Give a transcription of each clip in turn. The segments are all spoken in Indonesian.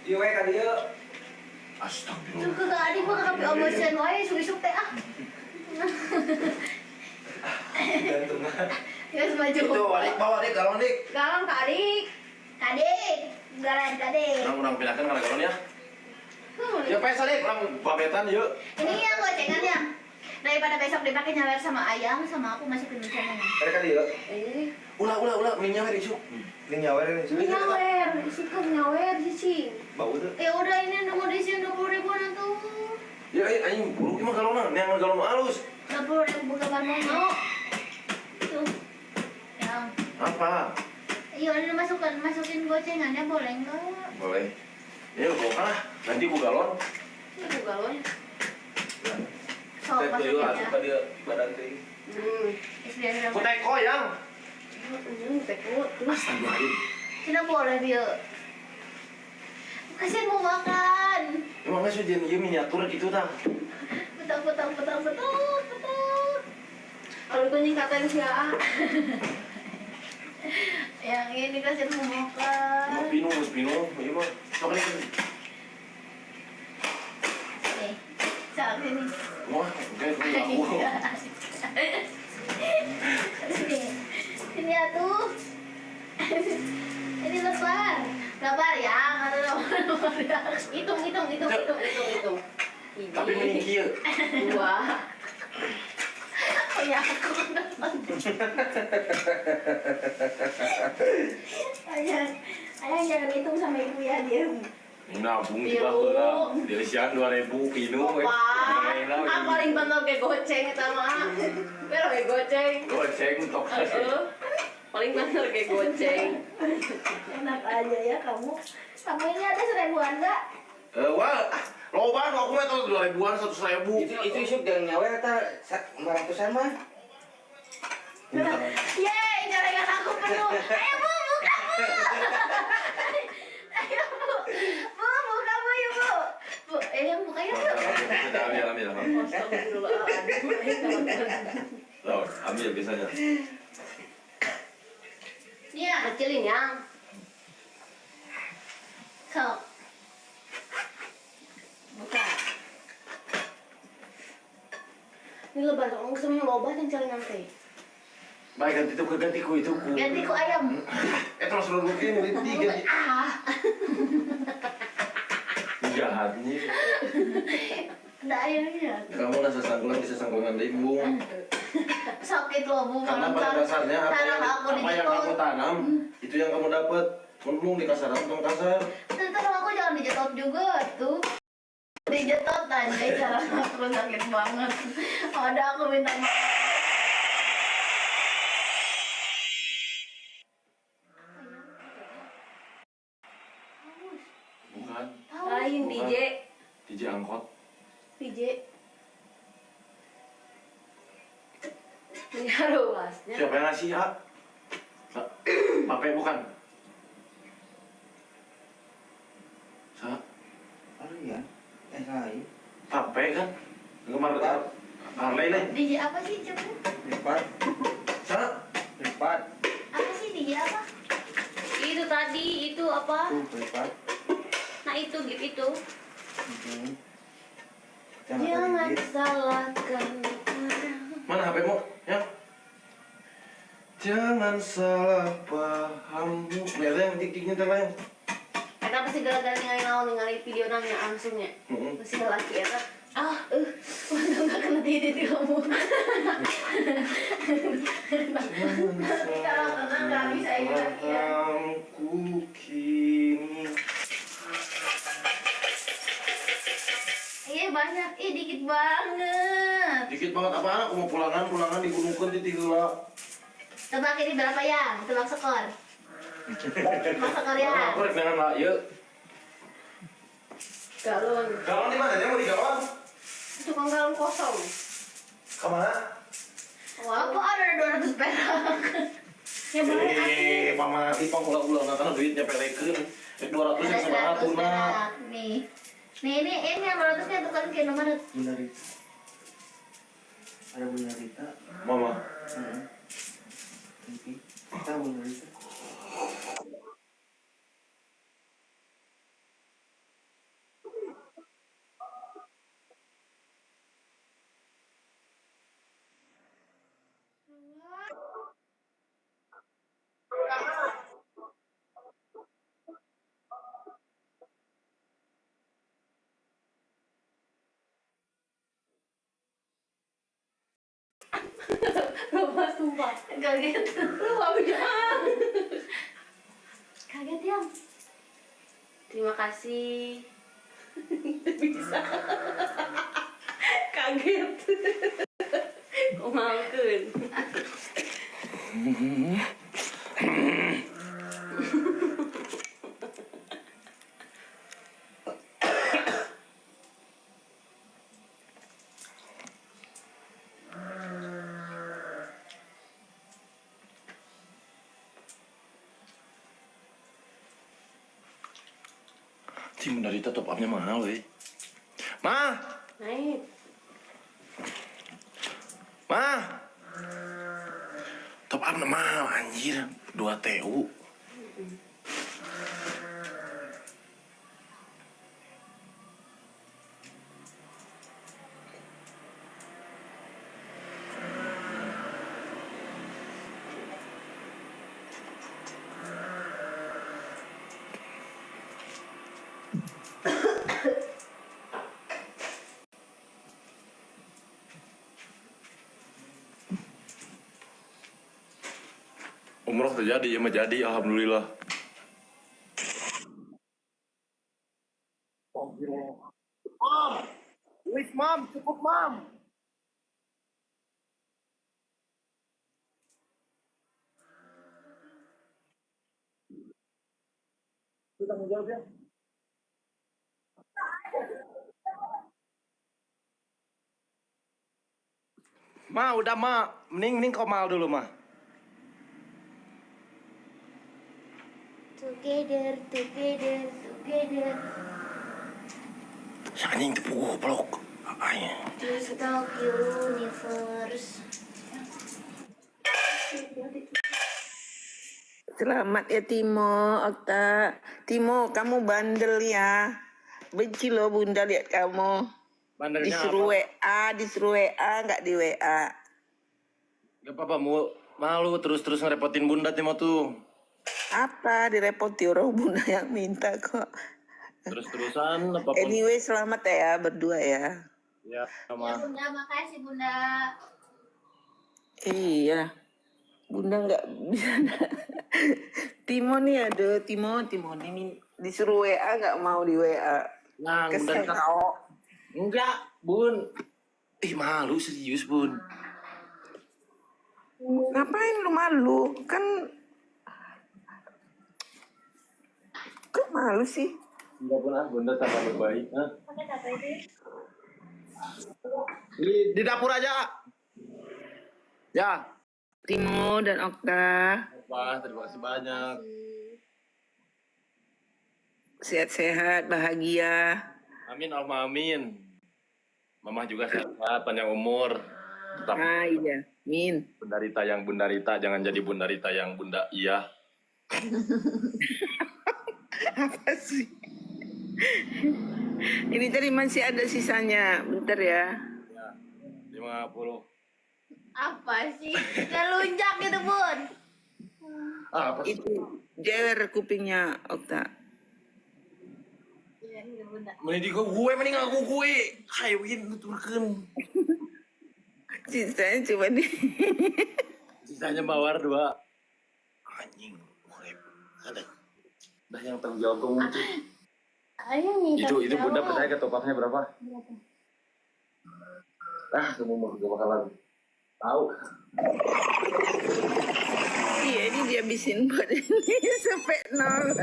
Ieu we ka dieu. Astagfirullah. Suka ke adik mah kakak omosan wae sugi-sugi teh ah. Gantungan. Ya maju. Itu adik bawa adik galon dik. Galon ke adik. Adik, galon ke adik. Orang pindahkan kalau galon ya. Ya pes adik, orang babetan yuk. Ini yang gocengannya. Daripada besok dipakai nyawer sama ayam sama aku masukin di sana. Ada ka dieu. Ulah mie nyawer isu. Ini nyawer ini. Nyawer, suka nyawer sih. Bau tuh. Ya udah ini nunggu di sini 20.000-an tuh. Ya aing buruk emang galon yang galon halus. 20.000 kapan mau? Tuh. Yang. Apa? Iya, ini masukin gocengannya boleh enggak? Boleh. Ya bawa lah. Nanti ku galon. Itu galon. So, Teh teu masukin asup ka dieu badan teh. ya. Ku teko yang. Tekut. Astagfirullahaladzim. Tidak boleh dia. Kasihan mau makan. Emangnya sudah ieu miniatur gitu tah. Betul. Kalau itu nyingkatan si A. Yang ini kasihan mau makan. Mau pinu, ieu mah. Sok nih. Nih, saat ini. Wah, oke, aku. Ini atuh. Ini lebar ya, nggak lebar ya. Hitung. Tapi mending kieu. 2. Oh ya aku. Ayah jangan hitung sama ibu ya dia. Nabung juga heula. Dirisian 2.000 pinu we. Apa paling bener kayak goceng eta mah. Pero kayak goceng. Goceng tok. Paling bener kayak goceng. Enak aja ya kamu. Kamu ini ada 1.000-an enggak? Wah, loba aku mah tahu 2.000-an 100.000. Itu isu yang nyawer ta 500-an mah. Yeay, jaringan aku penuh. Ayo bu, buka bu. Ayo bu, buka bu yuk bu. Bu, yang buka yuk bu. Ambil. Loh, ambil biasanya. Ini yang kecilin yang. Sok. Buka. Ini lebar, kamu semuanya lobat yang cari nanti. Baik, ganti ku itu ku. Ganti ku ayam. Terus lu mungkin ganti. Jahat nih. Ada ayamnya. Kamu nasa sangkulan bisa sangkulan limbung. Sakit loh bu. Karena pada dasarnya tanam aku apa yang kamu tanam itu yang kamu dapat. Ngomong di kasaran tong kasar. Tentu aku jangan dijetot juga tuh. Dijetot aja cara aku sakit banget. Ada aku minta maaf. Bukan. Lain DJ. DJ angkot. DJ. Ini luasnya. Siapa yang ngasih ya? Pape bukan? Sa? Aduh ya. Lain. Pape kan? Kemarin Harley nih. DJ apa sih coba? Lipat. Sa? Lipat. Apa sih DJ apa? Itu tadi itu apa? Lipat. Nah itu gitu itu. Jangan Jangan digigit. salahkan. Mana HP-mu? Ya. Jangan salah pahammu. Lihat yang tik-tiknya terlain. Kenapa sih gara-gara ningali video nanya langsungnya? Masih laki ya kan? Untung gak kena titik kamu. Tapi kalau kena gak bisa ingat ya. Pahamku kini. Iya banyak, dikit banget. Dikit banget apaan? Aku mau pulangan digunungkan di tiga. Tebak ini berapa ya? Tebak skor. Tebak skor ya. Aku rek dengan lah, yuk. Galon. Galon di mana? Dia mau di galon? Tukang galon kosong. Kemana? Wah, aku ada 200 perak. Ya boleh aku. Pamati ulang karena duitnya pelekeun. 200 yang sama hatuna. Nih. Ini yang 200 nya tukang ke nomor. Bunda Rita. Ada Bunda Rita. Mama. Kita Bunda Rita. Lupa sumpah. Kaget. Lupa beneran. Kaget ya. Terima kasih. Bisa. Kaget. Kok malukeun? Tim dari top upnya mahal weh. Ma, Naik. ma, top up mahal anjir, 2 TU. Umroh terjadi, ya mah jadi, alhamdulillah. Mam, wis mam, cukup mam. Itu tanggung jawab ya. Ma, udah ma, mending kau mal dulu ma. Together, together, together. Si anjing itu goblok. Apanya? To talk universe. Selamat ya Timo, Okta. Timo, kamu bandel ya. Benci loh bunda lihat kamu. Bandernya Disuruh apa? disuruh WA, nggak di WA. Gak apa-apa, malu terus-terus ngerepotin bunda Timo tuh. Apa direpoti orang bunda yang minta kok. Terus-terusan apapun. Anyway, selamat ya berdua ya. Ya, Ya sama. Bunda, makasih Bunda. Iya, bunda nggak bisa. Timo nih aduh, Timo ini disuruh WA nggak mau di WA. Nah, bunda Kesel kau. enggak, bun. Ih, malu serius, bun. Ngapain lu malu? Kan kok malu sih? Enggak pernah, bunda tambah baik. Hah? Pakai apa itu? Di dapur aja. Ya. Timo dan Okta Pak, terima kasih banyak. sehat-sehat, bahagia. Amin, Allahumma amin. Mama juga sehat, panjang umur. Tetap Ah iya, Min. bundarita yang bundarita, jangan jadi bundarita yang bunda iya. Apa sih? Ini tadi masih ada sisanya, bentar ya. Ya, 50. Apa sih? Ngelunjak gitu Bun. Ah, apa sih? Itu jewer kupingnya Okta. Iya, iya Bunda. Mending gue, mending aku gue. Ayo bikin lu turun. Sisanya coba di. Sisanya mawar 2. Anjing, urip. Ada. Dah yang tanggung jawab kamu. Ayo nih. Itu bunda percaya ke topaknya berapa? Ah, kamu mau gak bakalan tahu. Iya, ini dihabisin buat ini sampai 0.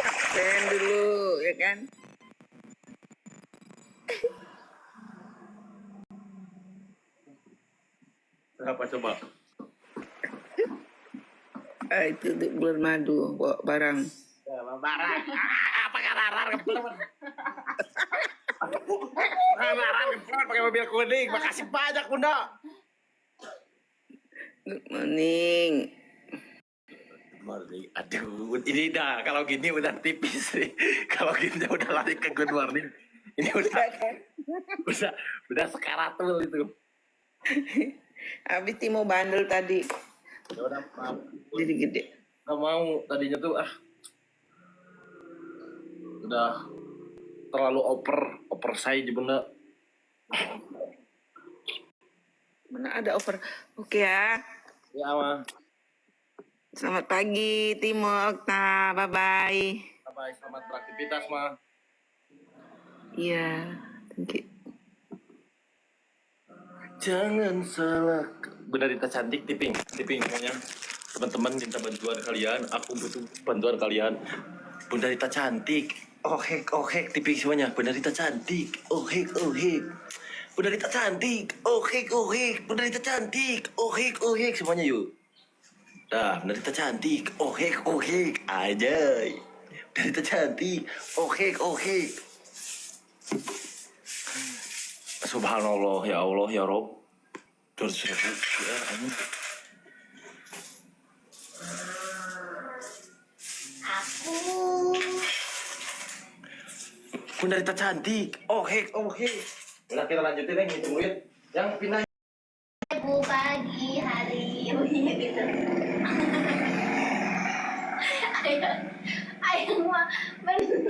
Absen dulu, ya kan? Berapa coba? Ah, itu untuk bulan madu, bawa barang. Barang. Apa kararar kebetulan? Kararar kebetulan pakai mobil kuning. Makasih banyak bunda. Good morning. Morning. Aduh, ini dah kalau gini udah tipis sih. Kalau gini udah lari ke good morning. Ini udah kan? udah sekaratul itu. Habis Timo bandel tadi. Ya udah maaf. Jadi gede. Nggak mau tadinya tuh udah terlalu oversize bunda. Mana ada over. Oke ya. Ya mah. Selamat pagi Timo, Okta. Bye-bye. Bye, selamat beraktivitas mah. Iya. Thank you. Jangan salah. Bunda Rita cantik, tiping semuanya. Teman-teman minta bantuan kalian, aku butuh bantuan kalian. Bunda Rita cantik. Ohek, tiping semuanya. Bunda Rita cantik. Ohek. Bunda Rita cantik. Ohek. Bunda Rita cantik. Ohek semuanya yuk. Dah, Bunda Rita cantik. Ohek. Ajay. Bunda Rita cantik. Ohek. Subhanallah, ya Allah, ya Rob. 200.000 ya, amin. Aku Bunda Rita cantik. Ohek. Udah kita lanjutin yang ngitung duit. Yang pindah. ibu pagi hari bunyi gitu. Ayang mah bener.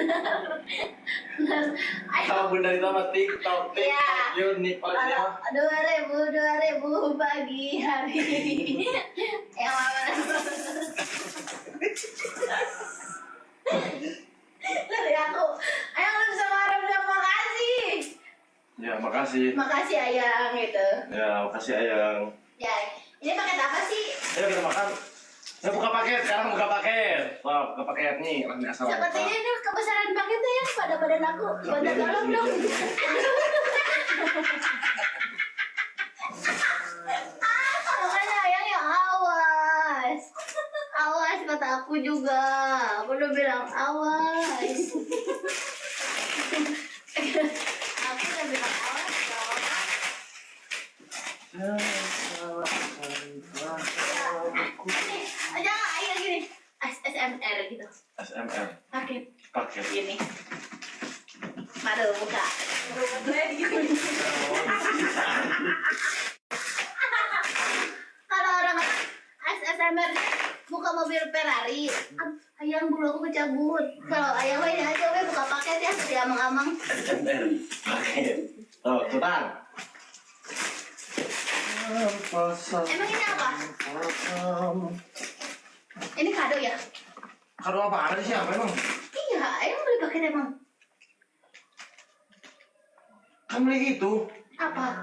Kalau Bunda Rita mah TikTok, Iya. unik Kalau palingnya. 2000 pagi hari. Yang mana? Dari aku, ayang lu bisa marah bilang makasih. Ya, makasih. Makasih ayang gitu. Ya, makasih Ayang. Ya, ini paket apa sih? Ayo kita makan. Saya buka paket, sekarang buka paket. Wah, buka paket nih. Asal Sepertinya ini kebesaran paketnya ya pada badan aku. Bantu tolong dong. Makanya ayang ya awas. Awas kata aku juga. Aku udah bilang awas. Aku udah bilang awas dong. Jangan ayang gini. SMR gitu. SMR. Paket Paket. gini. Madu buka. Kalau orang SMR buka mobil Ferrari, ayang bulu aku kecabut. Kalau ayang ini aja buka paket ya seperti amang-amang. SMR. Paket. Oh, tutang. Emang ini apa? Ini kado ya? Kado apa? Ada siapa emang? Iya, ayang beli paket emang. Kan beli itu. Apa?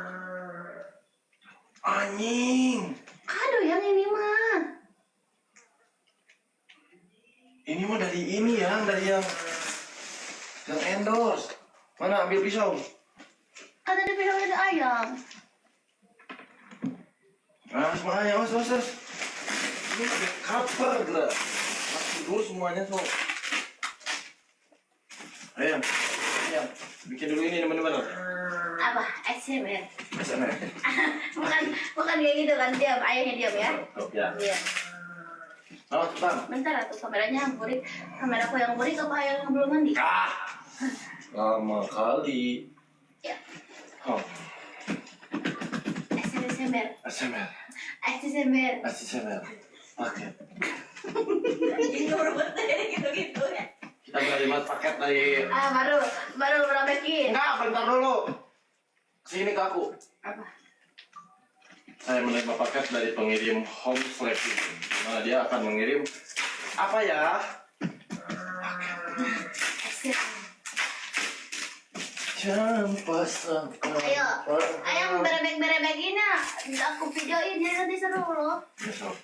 Anjing. Kado yang ini mah. Ini mah dari ini ya, dari yang endorse. Mana ambil pisau? Kata dia bilang ada ayam. Nah, semuanya, mas. Ini pakai cover, gila. Masuk dulu semuanya, so. Ayo, bikin dulu ini teman-teman. Apa? SMR. SMR. bukan kayak gitu kan, diam. Ayahnya diam ya. Ya. Iya. Oh, cepat. Bentar atuh kameranya yang burik. Kameraku yang burik apa ayang yang belum mandi? Lama kali. Ya. Oh, SMR. SMR. SMR. Paket. Ini berbuat gitu-gitu ya. Kita menerima paket dari... Baru berabekin. Enggak, bentar dulu. Sini ke aku. Apa? Saya menerima paket dari pengirim home sleeping. Nah, dia akan mengirim apa ya? Jam pasang. Ayo berebek-berebekin ya. Aku videoin jadi nanti seru loh. Besok.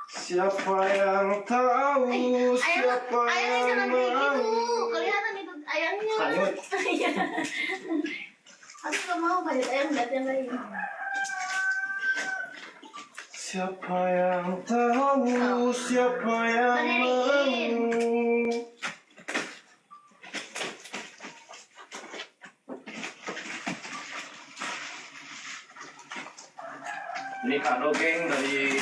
Siapa yang tahu? Siapa ayang yang jangan kayak gitu. mau? Kelihatan itu ayangnya. Hanyut. Iya. Aku gak mau padat ayang lihat yang lain. Siapa yang tahu? Siapa yang Berdiriin. mau? Ini kado geng dari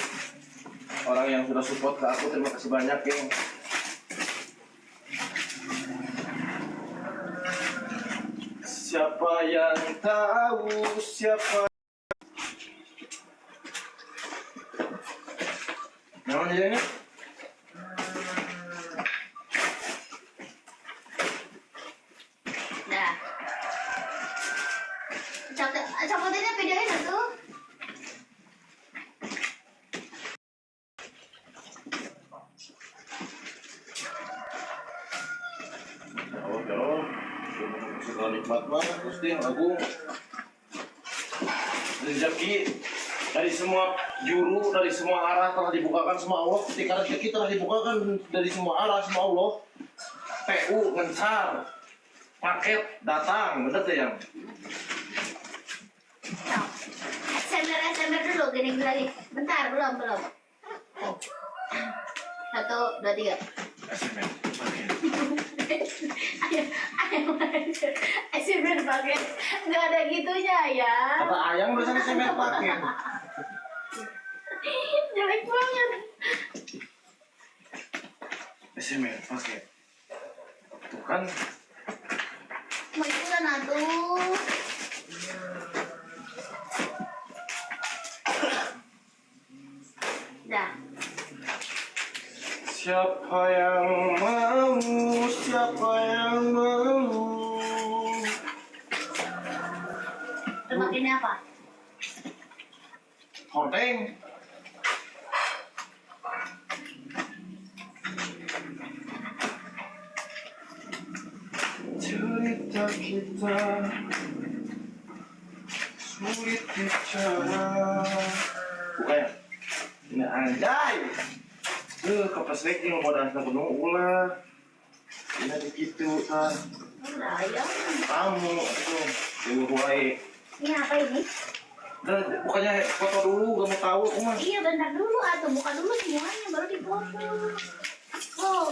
orang yang sudah support ke aku. Terima kasih banyak geng. siapa yang tahu siapa. Naon dia ini? Dah. Copotinnya videoin atuh. Sudah nikmat banget Gusti Agung. Rezeki dari semua juru, dari semua arah telah dibukakan sama Allah. Ketika rezeki telah dibukakan dari semua arah sama Allah, PU ngencar, paket datang, bener tuh yang. SMR dulu, gini lagi. Bentar, belum. 1, 2, 3. SMS, paket. SMR paket. Nggak ada gitunya ya. Kata ayang udah sana SMS paket. Jelek banget. SMS paket. Tuh kan, Mau ikutan atuh. Dah. siapa yang mau, siapa yang mau. Tebak ini apa? Hordeng. Cerita kita sulit bicara. Bukan ya? Ini anjay. Kapas lagi yang mau datang penuh ulah. Ini ada gitu kan. Udah, ya. Kamu tuh wae. Ini apa ini? Dan bukannya foto dulu, gak mau tahu aku mah. Iya, bentar dulu atuh. Buka dulu semuanya, baru dipoto. Oh,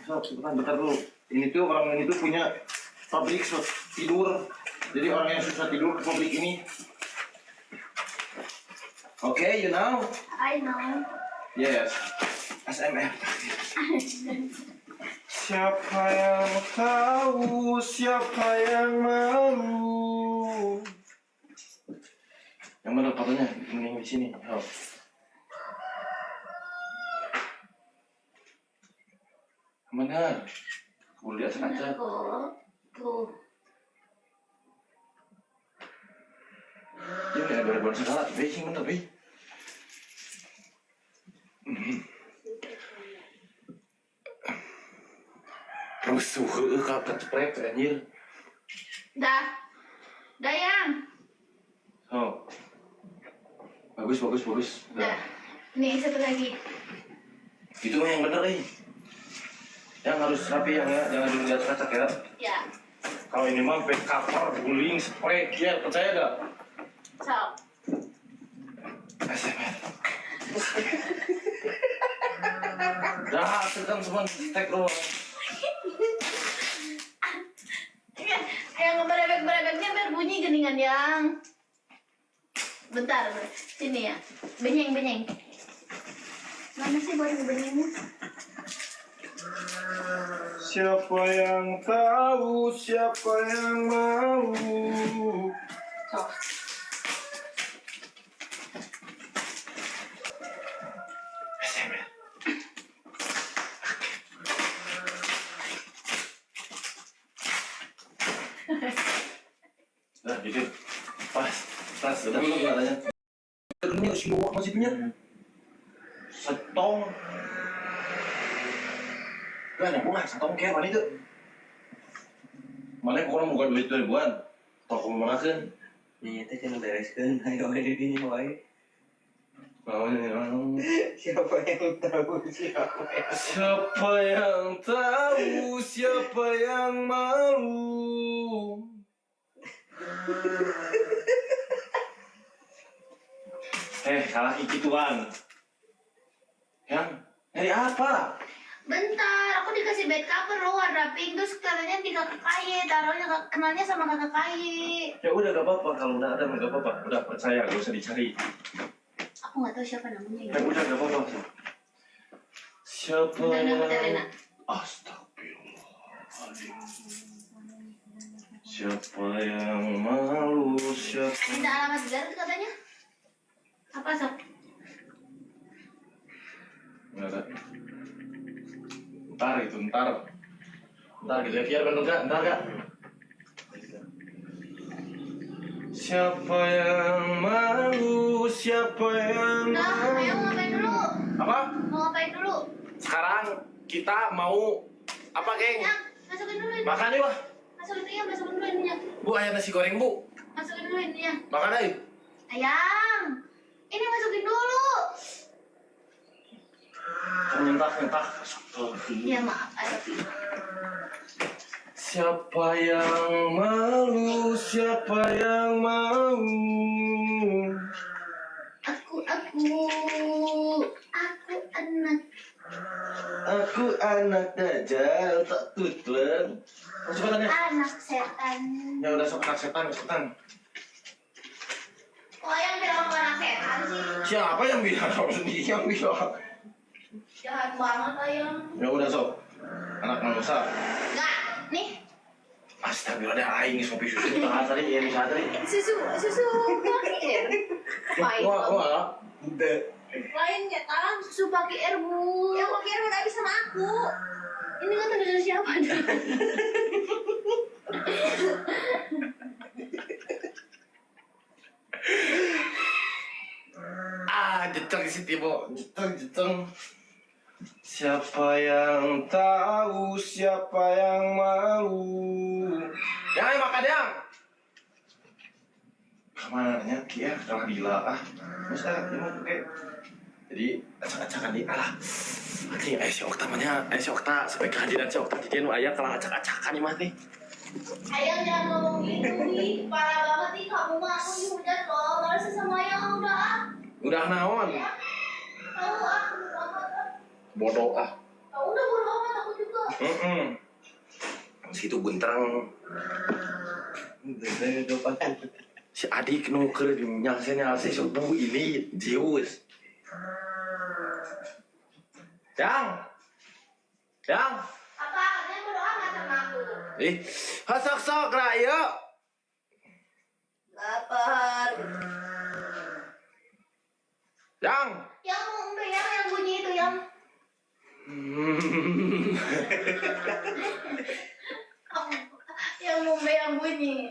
So, bentar dulu. Ini tuh orang ini tuh punya pabrik tidur. Jadi orang yang susah tidur ke pabrik ini. Oke, you know? I know. Yes. SMR. Siapa yang tahu, siapa yang mau. Yang mana fotonya? Ini di sini. Oh. Mana? Aku lihat saja. Kok tuh. Ini ada berbeda segala. Beijing bener, Bi. Terus suhu kakak sprek anjir. Dah. Dayang. Oh. Bagus. Dah. Nih satu lagi. Itu yang bener nih. Yang harus rapi yang ya, jangan dilihat kaca ya. Ya. Kalau ini mah pakai cover, guling, spray, ya percaya gak? Sok. SMR. Dah, sedang cuma stek doang. Yang berebek-berebeknya biar bunyi geningan yang. Bentar, sini ya. Benyeng. Mana sih benyengnya? Siapa yang tahu, siapa yang mau. Sok. SMR. Nah, gitu. Pas. Udah belum katanya. Ini harus bawa masih punya. Setong. Gak ada bunga, setong kayak mana itu? Mana kurang bukan duit 2000-an. Toko manakeun. Iya, teh jangan bereskan. Ayo, di sini wae. Siapa yang tahu siapa yang Siapa yang tahu, siapa yang mau. Kalah ikituan. Yang dari apa? Bentar, aku dikasih bed cover loh warna pink terus katanya di kakak kaye, taruhnya kenalnya sama kakak kaye. Ya udah gak apa-apa, kalau udah ada gak apa-apa. Udah percaya, gak usah dicari. Aku nggak tahu siapa namanya Ya udah gak apa-apa. Siapa Nana yang... Hotelena. Astagfirullahaladzim. Siapa yang malu? Siapa? Minta alamat Garut katanya. Apa sok? Nggak ada. Ntar gitu, ntar gitu ya, biar bener gak? Ntar gak? Siapa yang malu? Siapa yang Udah, malu? ayo ngapain dulu? Apa? Mau ngapain dulu? Sekarang kita mau apa, geng? Yang masukin dulu ini. Makan yuk, Masukin dulu, masukin dulu ininya. Bu, ayam nasi goreng, Bu. Masukin dulu ininya. Makan ayo. Ayang, ini masukin dulu. Nyentak. Ya maaf, ayo. Siapa yang malu? Siapa yang mau? Aku anak. Aku anak dajjal tak tutlen. Cepetan ya. Anak setan. Ya udah sok anak setan, cepetan. Oh, yang bilang aku anak setan sih. Siapa yang bilang? Kamu sendiri yang bilang. Jahat banget ayang. Ya udah sok. Anak manusia. Enggak, nih. Astagfirullah, ada aing ngopi susu tengah tadi ya bisa tadi. Susu pakai air. Pahit. Wah. Lainnya tang. Susu pakai air, Bu. Yang mau kirim udah bisa sama aku. Ini kan dari siapa nih? Jeteng si Timo, jeteng. Siapa yang tahu, siapa yang malu? Yang makan yang. Kemana nya? Kia, kalah gila ah. Masa Timo kayak. Jadi acak-acakan di alah. Oke, si Okta namanya, si Okta sampai kehadiran si Okta jadi ayah kalah acak-acakan nih mah nih. Ayang jangan ngomong gitu nih. Parah banget nih kamu mah. Aku dihujat loh. Males sama Ayang udah. Udah naon? Tahu aku banget. Bodoh ah. Tahu udah bodo amat aku juga. Situ bunterang. Dari depan. Si adik nu keur nyalse sok nunggu ini Zeus. Yang. Apa? Katanya bodo amat sama aku. Sok lah yuk. Lapar. Yang. Yang ngombe yang bunyi itu yang. Yang ngombe yang bunyi.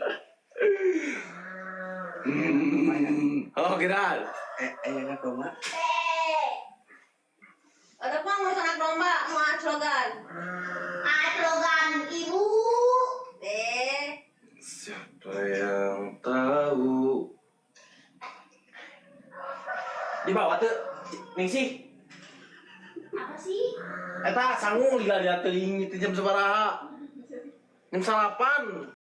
Oh, Giral. Ayah nak rumah. Ada apa ngurus anak domba mau slogan? Slogan ibu. Siapa yang tahu? Di bawah tuh, Ningsih. Apa sih? Eta sangu lihat teuing itu jam sabaraha? Jam 8.